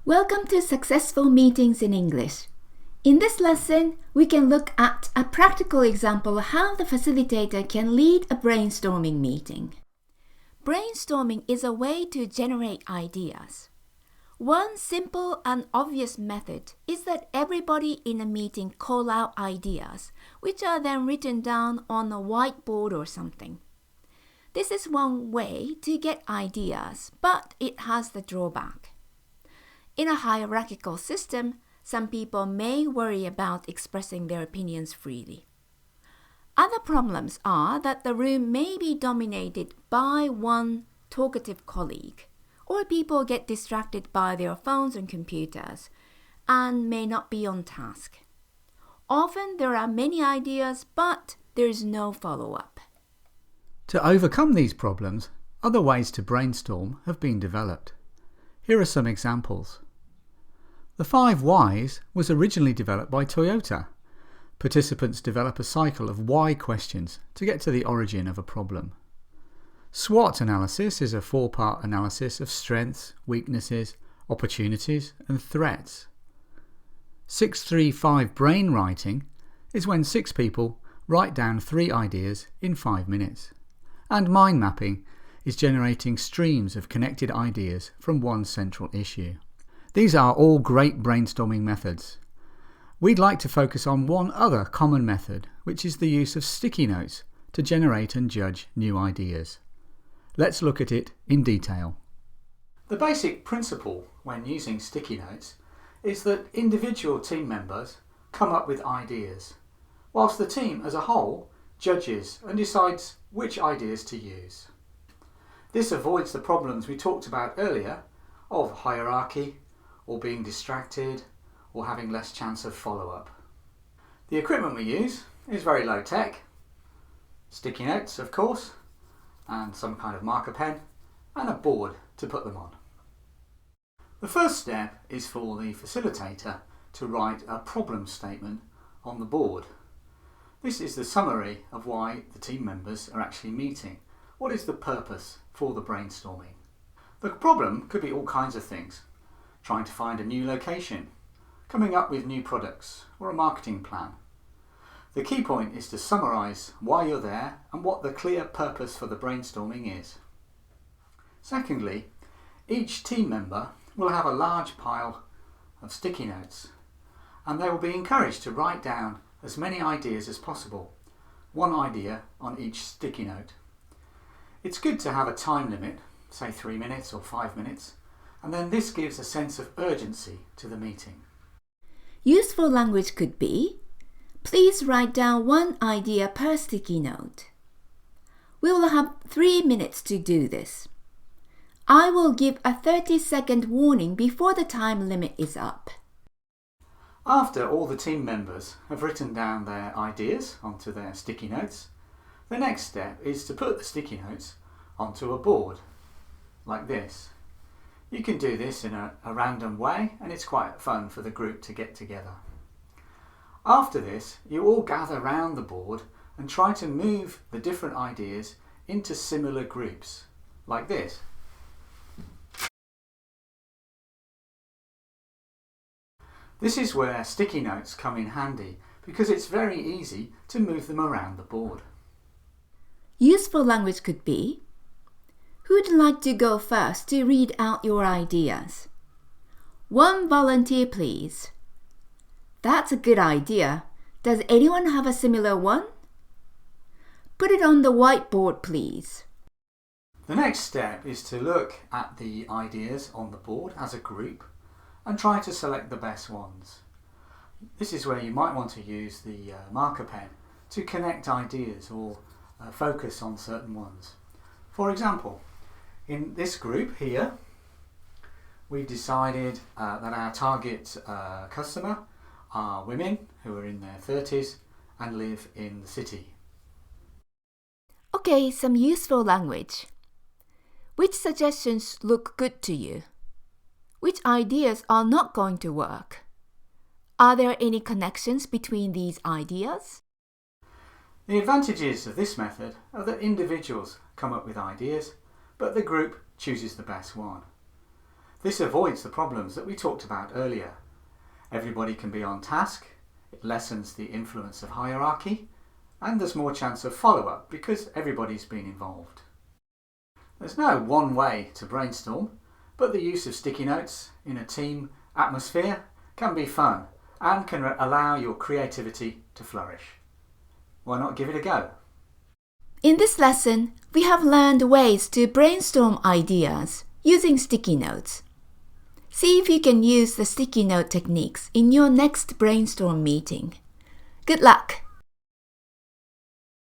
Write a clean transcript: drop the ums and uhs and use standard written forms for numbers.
Welcome to Successful Meetings in English. In this lesson, we can look at a practical example of how the facilitator can lead a brainstorming meeting. Brainstorming is a way to generate ideas. One simple and obvious method is that everybody in a meeting call out ideas, which are then written down on a whiteboard or something. This is one way to get ideas, but it has the drawback. In a hierarchical system, some people may worry about expressing their opinions freely. Other problems are that the room may be dominated by one talkative colleague, or people get distracted by their phones and computers and may not be on task. Often there are many ideas, but there is no follow-up. To overcome these problems, other ways to brainstorm have been developed. Here are some examples. The 5 Whys was originally developed by Toyota. Participants develop a cycle of why questions to get to the origin of a problem. SWOT analysis is a 4-part analysis of strengths, weaknesses, opportunities and threats. 6-3-5 brainwriting is when 6 people write down 3 ideas in 5 minutes. And mind mapping is generating streams of connected ideas from one central issue. These are all great brainstorming methods. We'd like to focus on one other common method, which is the use of sticky notes to generate and judge new ideas. Let's look at it in detail. The basic principle when using sticky notes is that individual team members come up with ideas, whilst the team as a whole judges and decides which ideas to use. This avoids the problems we talked about earlier of hierarchy, or being distracted, or having less chance of follow-up. The equipment we use is very low tech. Sticky notes, of course, and some kind of marker pen, and a board to put them on. The first step is for the facilitator to write a problem statement on the board. This is the summary of why the team members are actually meeting. What is the purpose for the brainstorming? The problem could be all kinds of things. Trying to find a new location, coming up with new products, or a marketing plan. The key point is to summarise why you're there and what the clear purpose for the brainstorming is. Secondly, each team member will have a large pile of sticky notes, and they will be encouraged to write down as many ideas as possible, one idea on each sticky note. It's good to have a time limit, say 3 minutes or 5 minutes, and then this gives a sense of urgency to the meeting. Useful language could be, please write down one idea per sticky note. We will have 3 minutes to do this. I will give a 30-second warning before the time limit is up. After all the team members have written down their ideas onto their sticky notes, the next step is to put the sticky notes onto a board, like this. You can do this in a random way, and it's quite fun for the group to get together. After this, you all gather round the board and try to move the different ideas into similar groups, like this. This is where sticky notes come in handy, because it's very easy to move them around the board. Useful language could be, who'd like to go first to read out your ideas? One volunteer, please. That's a good idea. Does anyone have a similar one? Put it on the whiteboard, please. The next step is to look at the ideas on the board as a group and try to select the best ones. This is where you might want to use the marker pen to connect ideas or focus on certain ones. For example, in this group here, we've decided that our target customer are women who are in their 30s and live in the city. Okay, some useful language. Which suggestions look good to you? Which ideas are not going to work? Are there any connections between these ideas? The advantages of this method are that individuals come up with ideas, but the group chooses the best one. This avoids the problems that we talked about earlier. Everybody can be on task, it lessens the influence of hierarchy, and there's more chance of follow-up because everybody's been involved. There's no one way to brainstorm, but the use of sticky notes in a team atmosphere can be fun and can allow your creativity to flourish. Why not give it a go? In this lesson, we have learned ways to brainstorm ideas using sticky notes. See if you can use the sticky note techniques in your next brainstorm meeting. Good luck!